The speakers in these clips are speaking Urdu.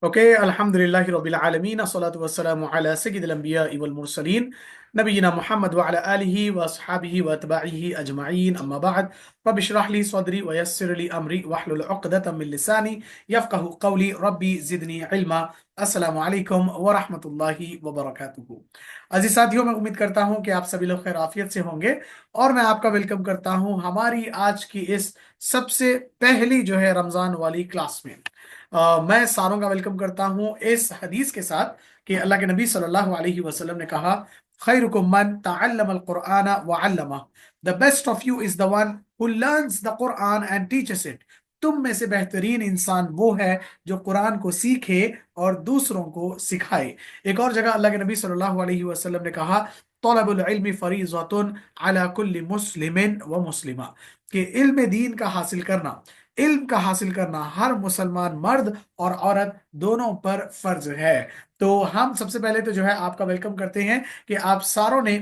اوكي الحمد لله رب العالمين الصلاة والسلام على سيد الأنبياء والمرسلين نبينا محمد وعلى آله وأصحابه وأتباعه أجمعين أما بعد رب اشرح لي صدري ويسر لي أمري واحلل عقدة من لساني يفقه قولي ربي زدني علما السلام علیکم ورحمۃ اللہ وبرکاتہ۔ عزیز ساتھیوں، میں امید کرتا ہوں کہ آپ سبھی لوگ خیر عافیت سے ہوں گے اور میں آپ کا ویلکم کرتا ہوں ہماری آج کی اس سب سے پہلی جو ہے رمضان والی کلاس میں۔ میں ساروں کا ویلکم کرتا ہوں اس حدیث کے ساتھ کہ اللہ کے نبی صلی اللہ علیہ وسلم نے کہا خیرکم من تعلم القرآن وعلمہ، the best of you is the one who learns the Quran and teaches it۔ تم میں سے بہترین انسان وہ ہے جو قرآن کو سیکھے اور دوسروں کو سکھائے۔ ایک اور جگہ اللہ کے نبی صلی اللہ علیہ وسلم نے کہا طلب العلم فریضۃ علی کل مسلم و مسلمہ، کہ علم دین کا حاصل کرنا، علم کا حاصل کرنا ہر مسلمان مرد اور عورت دونوں پر فرض ہے۔ تو ہم سب سے پہلے تو جو ہے آپ کا ویلکم کرتے ہیں کہ آپ ساروں نے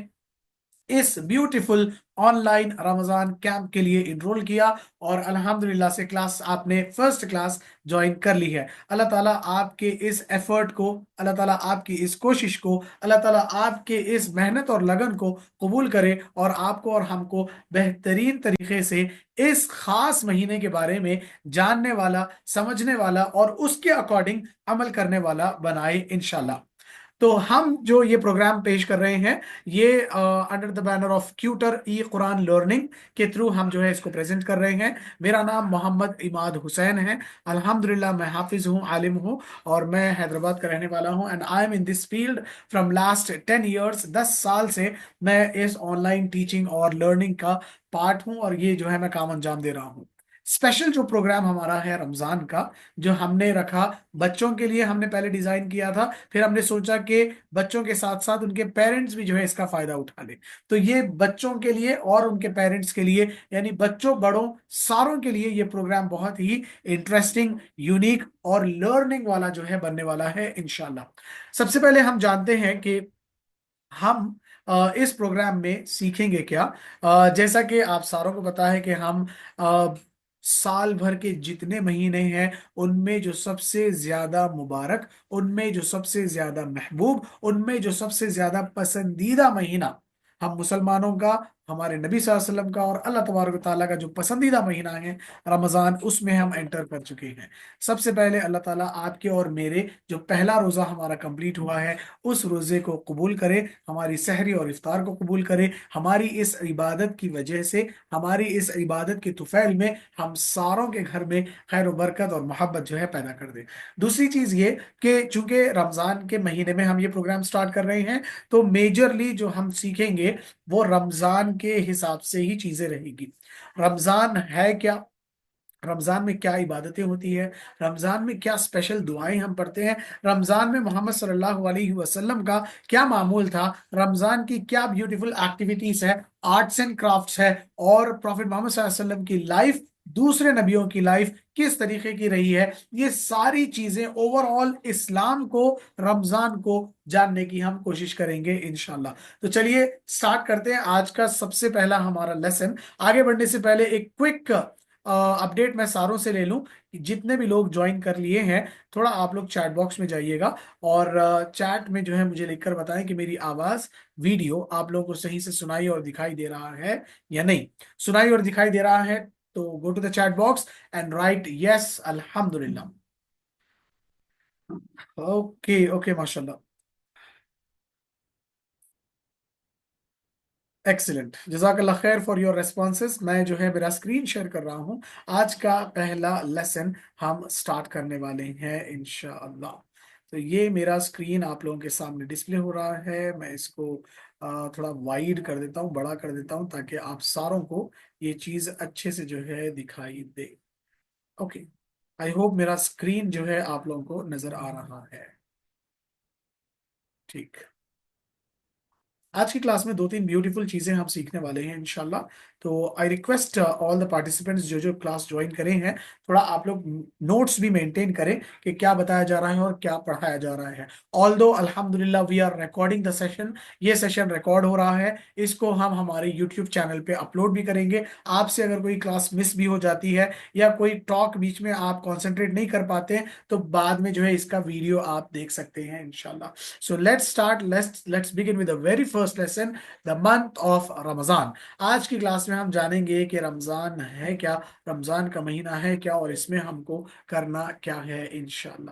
اس beautiful online Ramadan camp کے لیے انرول کیا اور الحمدللہ سے کلاس آپ نے فرسٹ کلاس جوائن کر لی ہے۔ اللہ تعالیٰ آپ کے اس ایفرٹ کو، اللہ تعالیٰ آپ کی اس کوشش کو، اللہ تعالیٰ آپ کے اس محنت اور لگن کو قبول کرے اور آپ کو اور ہم کو بہترین طریقے سے اس خاص مہینے کے بارے میں جاننے والا، سمجھنے والا اور اس کے اکارڈنگ عمل کرنے والا بنائے انشاءاللہ۔ تو ہم جو یہ پروگرام پیش کر رہے ہیں یہ under the banner of Qutor e Quran learning کے تھرو ہم جو ہے اس کو پریزنٹ کر رہے ہیں۔ میرا نام محمد اماد حسین ہے، الحمدللہ میں حافظ ہوں، عالم ہوں اور میں حیدرآباد کا رہنے والا ہوں، and I am in this field from last 10 years, 10 سال سے میں اس آن لائن ٹیچنگ اور لرننگ کا پارٹ ہوں اور یہ جو ہے میں کام انجام دے رہا ہوں۔ اسپیشل جو پروگرام ہمارا ہے رمضان کا، جو ہم نے رکھا بچوں کے لیے، ہم نے پہلے ڈیزائن کیا تھا، پھر ہم نے سوچا کہ بچوں کے ساتھ ساتھ ان کے پیرنٹس بھی جو ہے اس کا فائدہ اٹھا لیں، تو یہ بچوں کے لیے اور ان کے پیرنٹس کے لیے، یعنی بچوں بڑوں ساروں کے لیے یہ پروگرام بہت ہی انٹرسٹنگ، یونیک اور لرننگ والا جو ہے بننے والا ہے انشاءاللہ۔ سب سے پہلے ہم جانتے ہیں کہ ہم اس پروگرام میں سیکھیں گے کیا۔ جیسا کہ آپ ساروں کو پتا ہے کہ ہم سال بھر کے جتنے مہینے ہیں ان میں جو سب سے زیادہ مبارک، ان میں جو سب سے زیادہ محبوب، ان میں جو سب سے زیادہ پسندیدہ مہینہ ہم مسلمانوں کا، ہمارے نبی صلی اللہ علیہ وسلم کا اور اللہ تبارک و تعالیٰ کا جو پسندیدہ مہینہ ہے رمضان، اس میں ہم انٹر کر چکے ہیں۔ سب سے پہلے اللہ تعالیٰ آپ کے اور میرے جو پہلا روزہ ہمارا کمپلیٹ ہوا ہے اس روزے کو قبول کرے، ہماری سحری اور افطار کو قبول کرے، ہماری اس عبادت کی وجہ سے، ہماری اس عبادت کے طفیل میں ہم ساروں کے گھر میں خیر و برکت اور محبت جو ہے پیدا کر دے۔ دوسری چیز یہ کہ چونکہ رمضان کے مہینے میں ہم یہ پروگرام سٹارٹ کر رہے ہیں تو میجرلی جو ہم سیکھیں گے وہ رمضان کے حساب سے ہی چیزیں رہے گی۔ رمضان ہے کیا، رمضان میں کیا عبادتیں ہوتی ہے، رمضان میں کیا اسپیشل دعائیں ہم پڑھتے ہیں، رمضان میں محمد صلی اللہ علیہ وسلم کا کیا معمول تھا، رمضان کی کیا بیوٹیفل ایکٹیویٹیز ہے، آرٹس اینڈ کرافٹس ہے، اور پروفٹ محمد صلی اللہ علیہ وسلم کی لائف، دوسرے نبیوں کی لائف کس طریقے کی رہی ہے، یہ ساری چیزیں اوور آل اسلام کو، رمضان کو جاننے کی ہم کوشش کریں گے انشاءاللہ۔ تو چلیے سٹارٹ کرتے ہیں آج کا سب سے پہلا ہمارا لیسن۔ آگے بڑھنے سے پہلے ایک کوئک اپڈیٹ میں ساروں سے لے لوں کہ جتنے بھی لوگ جوائن کر لیے ہیں تھوڑا آپ لوگ چیٹ باکس میں جائیے گا اور چیٹ میں جو ہے مجھے لکھ کر بتائیں کہ میری آواز، ویڈیو آپ لوگوں کو صحیح سے سنائی اور دکھائی دے رہا ہے یا نہیں۔ سنائی اور دکھائی دے رہا ہے تو go to the chat box and write yes الحمدللہ۔ اوکے اوکے ماشاء اللہ، ایکسیلنٹ، جزاک اللہ خیر فار یور ریسپانسز۔ میں جو ہے میرا اسکرین شیئر کر رہا ہوں، آج کا پہلا لیسن ہم سٹارٹ کرنے والے ہیں انشاءاللہ۔ تو یہ میرا اسکرین آپ لوگوں کے سامنے ڈسپلے ہو رہا ہے، میں اس کو تھوڑا وائڈ کر دیتا ہوں، بڑا کر دیتا ہوں تاکہ آپ ساروں کو یہ چیز اچھے سے جو ہے دکھائی دے۔ اوکے، آئی ہوپ میرا اسکرین جو ہے آپ لوگوں کو نظر آ رہا ہے۔ ٹھیک، آج کی کلاس میں دو تین بیوٹیفل چیزیں ہم سیکھنے والے ہیں انشاءاللہ۔ تو I request all the participants جو کلاس جوائن کرے ہیں، تھوڑا آپ لوگ نوٹس بھی مینٹین کریں کہ کیا بتایا جا رہا ہے اور کیا پڑھایا جا رہا ہے. آل دو الحمدللہ we are recording the session, یہ سیشن ریکارڈ ہو رہا ہے، اس کو ہم ہمارے یوٹیوب چینل پہ اپلوڈ بھی کریں گے. آپ سے اگر کوئی کلاس مس بھی ہو جاتی ہے یا کوئی ٹاک بیچ میں آپ کانسنٹریٹ نہیں کر پاتے تو بعد میں جو ہے اس کا ویڈیو آپ دیکھ سکتے ہیں انشاءاللہ. So let's start, let's begin with the very first lesson, the month of Ramadan. آج کی کلاس میں ہم جانیں گے کہ رمضان ہے کیا، رمضان کا مہینہ ہے کیا، اور اس میں ہم کو کرنا کیا ہے انشاءاللہ.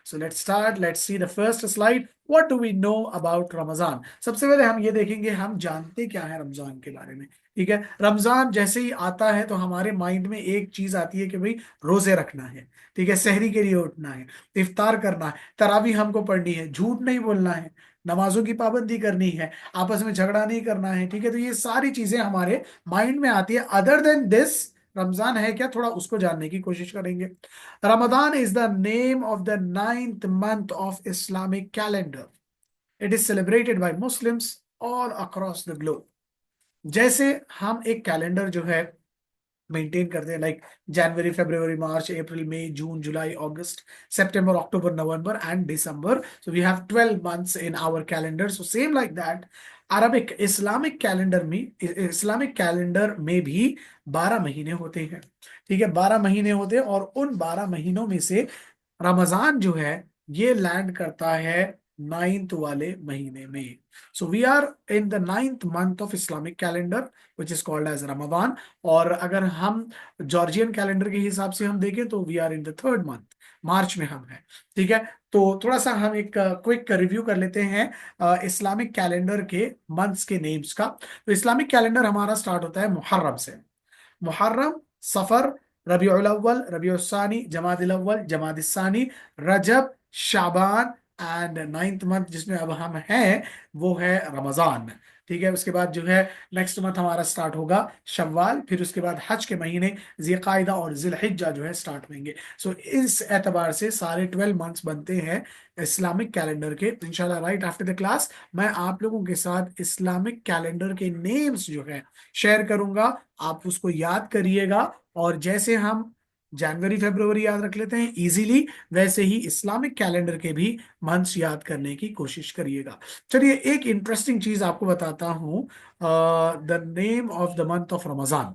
So let's start. Let's see the first slide. What do we know about رمضان؟ سب سے پہلے ہم یہ دیکھیں گے ہم جانتے کیا ہے رمضان کے بارے میں. ٹھیک ہے، رمضان جیسے ہی آتا ہے تو ہمارے مائنڈ میں ایک چیز آتی ہے کہ بھئی روزے رکھنا ہے. ٹھیک ہے، سحری کے لیے اٹھنا ہے، افطار کرنا ہے، تراویح ہم کو پڑھنی ہے، جھوٹ نہیں بولنا ہے، نمازوں کی پابندی کرنی ہے، آپس میں جھگڑا نہیں کرنا ہے. ٹھیک ہے، تو یہ ساری چیزیں ہمارے مائنڈ میں آتی ہے. ادر دین دس رمضان ہے کیا، تھوڑا اس کو جاننے کی کوشش کریں گے. Ramadan is the name of the ninth month of Islamic calendar. It is celebrated by Muslims all across the globe. جیسے ہم ایک کیلنڈر جو ہے مینٹین کرتے ہیں، like January, February, March, April, May, June, July, August, September, October, November and December. So we have 12 months in our calendar. So same like that Arabic Islamic calendar میں بھی 12 مہینے ہوتے ہیں. ٹھیک ہے، 12 مہینے ہوتے ہیں، اور ان 12 مہینوں میں سے رمضان جو ہے یہ لینڈ کرتا ہے 9th والے مہینے میں. So we are in the 9th month of Islamic calendar which is called as Ramadan. اور اگر ہم جارجین کیلنڈر کے حساب سے ہم دیکھیں تو we are in the 3rd month، March میں ہم ہیں. ٹھیک ہے، تو تھوڑا سا ہم ایک کوئک ریویو کر لیتے ہیں اسلامک کیلنڈر کے منتھس کے نیمز کا. تو اسلامک کیلنڈر ہمارا سٹارٹ ہوتا ہے محرم سے. محرم، صفر، ربیع الاول، ربیع الثانی، جمادی الاول، جمادی الثانی، رجب، شعبان، اینڈ 9th منتھ جس میں اب ہم ہیں وہ ہے رمضان. ٹھیک ہے، اس کے بعد جو ہے نیکسٹ منتھ ہمارا سٹارٹ ہوگا شوال، پھر اس کے بعد حج کے مہینے ذی قائدہ اور ذی الحجہ جو ہے سٹارٹ ہوئیں گے. سو اس اعتبار سے سارے 12 منتھس بنتے ہیں اسلامک کیلنڈر کے. انشاءاللہ رائٹ آفٹر دا کلاس میں آپ لوگوں کے ساتھ اسلامک کیلنڈر کے نیمز جو ہے شیئر کروں گا، آپ اس کو یاد کریے گا. اور جیسے ہم جنوری، فیبروری یاد رکھ لیتے ہیں ایزیلی، ویسے ہی اسلامک کیلنڈر کے بھی منتھس یاد کرنے کی کوشش کریے گا. چلیے ایک انٹرسٹنگ چیز آپ کو بتاتا ہوں، the name of the month of Ramadan.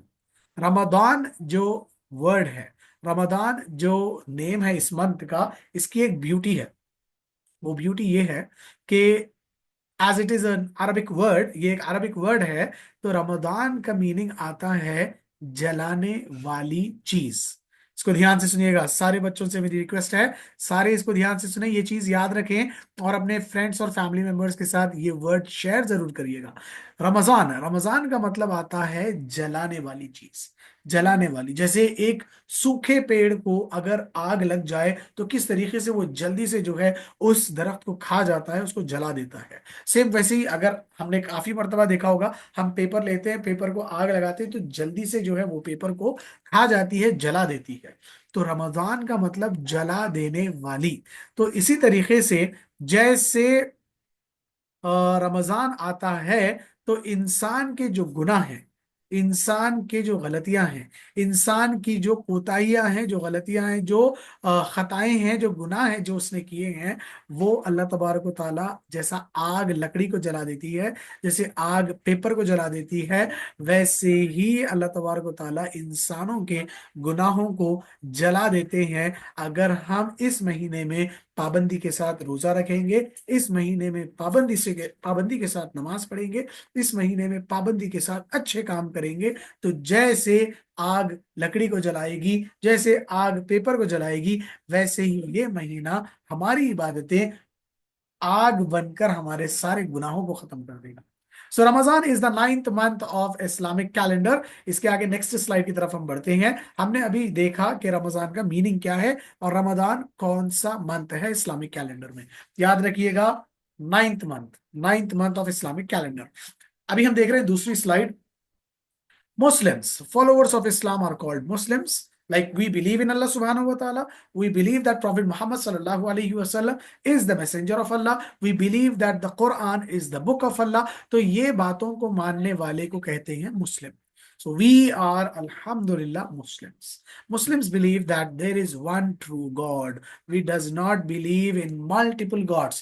Ramadan جو ورڈ ہے، رمضان جو نیم ہے اس منتھ کا، اس کی ایک بیوٹی ہے. وہ بیوٹی یہ ہے کہ as it is an Arabic word, یہ ایک عربک ورڈ ہے، تو رمضان کا میننگ آتا ہے جلانے والی چیز. اس کو دھیان سے سنیے گا، سارے بچوں سے میری ریکویسٹ ہے سارے اس کو دھیان سے سنیں، یہ چیز یاد رکھیں اور اپنے فرینڈس اور فیملی ممبرس کے ساتھ یہ ورڈ شیئر ضرور کریے گا. رمضان کا مطلب آتا ہے جلانے والی چیز، جلانے والی. جیسے ایک سوکھے پیڑ کو اگر آگ لگ جائے تو کس طریقے سے وہ جلدی سے جو ہے اس درخت کو کھا جاتا ہے، اس کو جلا دیتا ہے. سیم ویسے ہی اگر ہم نے کافی مرتبہ دیکھا ہوگا، ہم پیپر لیتے ہیں، پیپر کو آگ لگاتے ہیں تو جلدی سے جو ہے وہ پیپر کو کھا جاتی ہے، جلا دیتی ہے. تو رمضان کا مطلب جلا دینے والی. تو اسی طریقے سے جیسے رمضان آتا ہے تو انسان کے جو گناہ ہیں، انسان کے جو غلطیاں ہیں، انسان کی جو کوتاہیاں ہیں، جو غلطیاں ہیں، جو خطائیں ہیں، جو گناہ ہیں جو اس نے کیے ہیں، وہ اللہ تبارک و تعالیٰ جیسا آگ لکڑی کو جلا دیتی ہے، جیسے آگ پیپر کو جلا دیتی ہے، ویسے ہی اللہ تبارک و تعالیٰ انسانوں کے گناہوں کو جلا دیتے ہیں. اگر ہم اس مہینے میں پابندی کے ساتھ روزہ رکھیں گے، اس مہینے میں پابندی کے ساتھ نماز پڑھیں گے، اس مہینے میں پابندی کے ساتھ اچھے کام کریں گے، تو جیسے آگ لکڑی کو جلائے گی، جیسے آگ پیپر کو جلائے گی، ویسے ہی یہ مہینہ ہماری عبادتیں آگ بن کر ہمارے سارے گناہوں کو ختم کر دے گا. So Ramadan is the 9th month of Islamic calendar. اس کے آگے نیکسٹ سلائیڈ کی طرف ہم بڑھتے ہیں. ہم نے ابھی دیکھا کہ رمضان کا میننگ کیا ہے اور رمضان کون سا منتھ ہے اسلامک کیلنڈر میں. یاد رکھیے گا 9th month of Islamic calendar. ابھی ہم دیکھ رہے ہیں دوسری slide. Muslims, followers of Islam are called Muslims. Like we believe in Allah subhanahu wa ta'ala. We believe that Prophet Muhammad sallallahu alayhi wa sallam is the messenger of Allah. We believe that the Quran is the book of Allah. تو یہ باتوں کو ماننے والے کو کہتے ہیں مسلم. So we are, Alhamdulillah, Muslims. Muslims believe that there is one true God. We does not believe in multiple gods.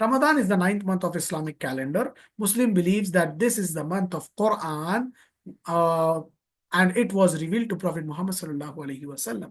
Ramadan is the ninth month of Islamic calendar. Muslim believes that this is the month of Quran, uh, and it was revealed to Prophet Muhammad sallallahu alaihi wasallam.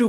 2,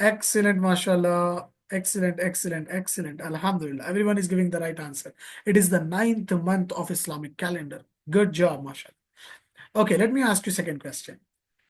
Excellent, mashallah. Excellent, excellent, excellent. Alhamdulillah. Everyone is giving the right answer. It is the ninth month of Islamic calendar. Good job, mashallah. Okay, let me ask you second question.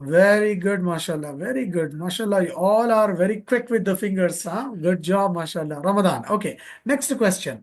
Very good, mashallah. Very good, mashallah. You all are very quick with the fingers, huh? Good job, mashallah. Ramadan. Okay. Next question.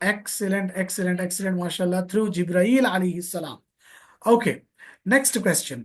Excellent, excellent, excellent, mashallah. Through Jibrail alayhi salam. Okay. Next question.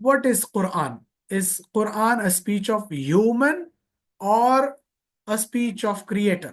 what is Quran? Is Quran a speech of human or a speech of creator?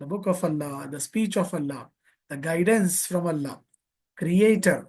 the book of Allah, the speech of Allah, the guidance from Allah, creator.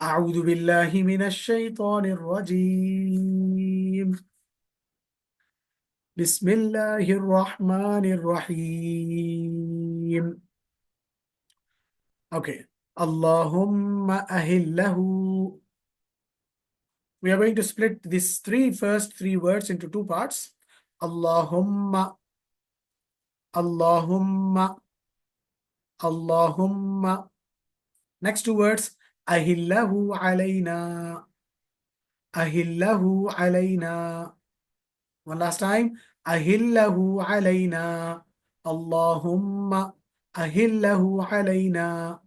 أعوذ بالله من الشيطان الرجيم. بسم الله الرحمن الرحيم. Okay. اللهم أهله. We are going to split these first three words into two parts. اللهم اللهم اللهم. Next two words. أهله علينا أهله علينا. One last time. أهله علينا. اللهم أهله علينا.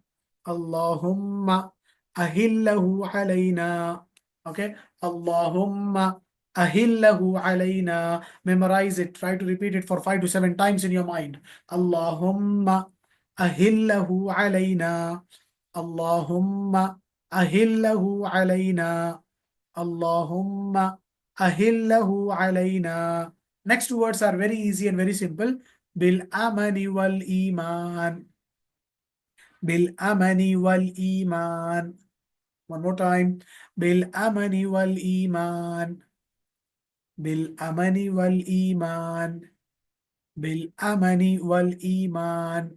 اللهم أهله علينا. Okay. اللهم أهله علينا. Memorize it. Try to repeat it for 5 to 7 times in your mind. اللهم أهله علينا. اللهم أهله علينا. اللهم أهله علينا. Next two words are very easy and very simple. بالأمن والإيمان. بالأمن والإيمان. One more time. بالأمن والإيمان. بالأمن والإيمان. بالأمن والإيمان.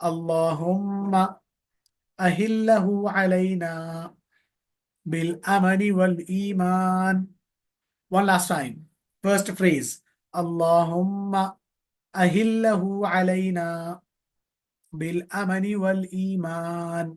اللهم أهله علينا بالأمن والإيمان. One last time. First phrase. اللهم أهله علينا بالأمن والإيمان.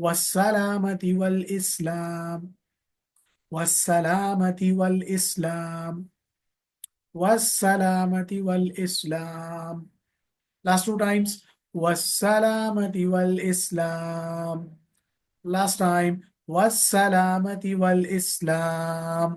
والسلامة والإسلام. والسلامة والإسلام. والسلامة والإسلام. Last two times. والسلامة والإسلام. Last time. والسلامة والإسلام.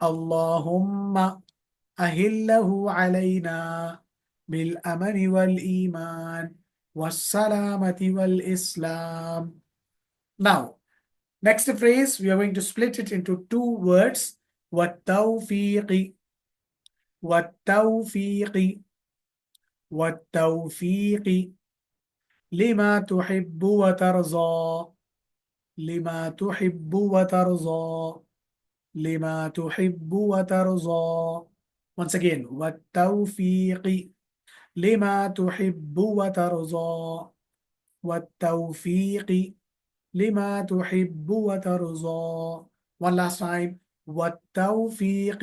اللهم أهله علينا بالأمن والإيمان والسلامة والإسلام. Now, next phrase, we are going to split it into two words. والتوفيق. والتوفيق. والتوفيق لما تحب وترضى. لما تحب وترضى. لما تحب وترضى. Once again. والتوفيق لما تحب وترضى. والتوفيق لما تحب وترضى. One last time. والتوفيق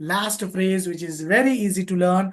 Last phrase which is very easy to learn,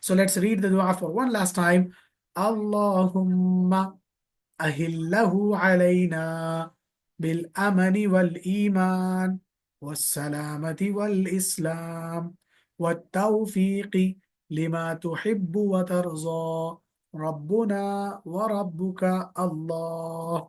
So let's read the dua for one last time. Allahumma أهله علينا بالأمن والإيمان والسلامة والإسلام والتوفيق لما تحب وترضى ربنا وربك الله।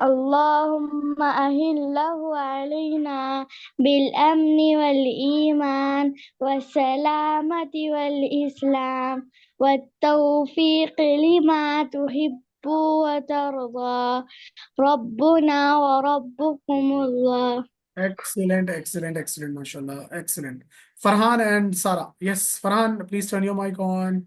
اللهم أهله علينا بالأمن والإيمان والسلامة والإسلام والتوفيق لما تحب وترضى ربنا وربكم الله. Excellent, excellent, excellent, mashallah, excellent. Farhan and Sara. Yes, Farhan, please turn your mic on.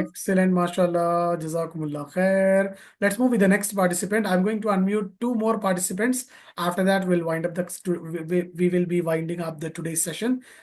Excellent, mashallah, jazakumullah khair. Let's move with the next participant. I'm going to unmute 2 more participants. After that, we'll wind up we will be winding up the today's session.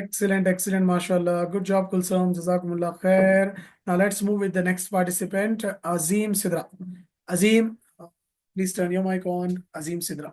Excellent, excellent, mashallah. Good job, Kulsum. Jazakumullah khair. Now let's move with the next participant, Azim Sidra. Azim, please turn your mic on. Azim Sidra.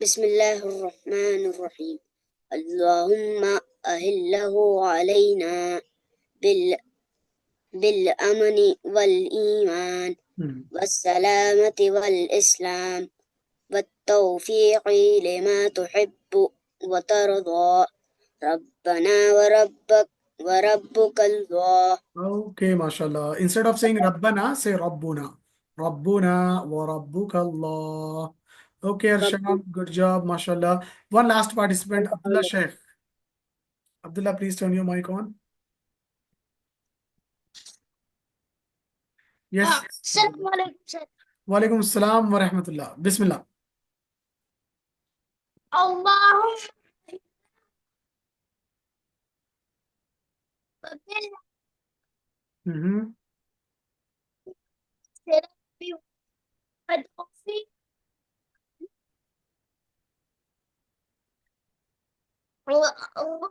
بسم الله الرحمن الرحيم اللهم أهله علينا بالأمن والإيمان والسلامة والإسلام والتوفيق لما تحب وترضى ربنا وربك الله. Okay, mashallah. Instead of saying Rabbana, say Rabbuna. Rabbuna wa Rabbuka Allah. Okay, Arshad, good job, mashallah. One last participant, Abdullah Sheikh. Abdullah, please turn your mic on. Yes. السلام عليكم. Walaikum assalam wa rahmatullah. Bismillah. اللهم Mhm. بالسلام والتوفيق الله.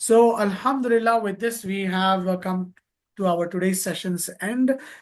So, Alhamdulillah, with this we have come to our today's session's end.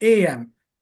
AM।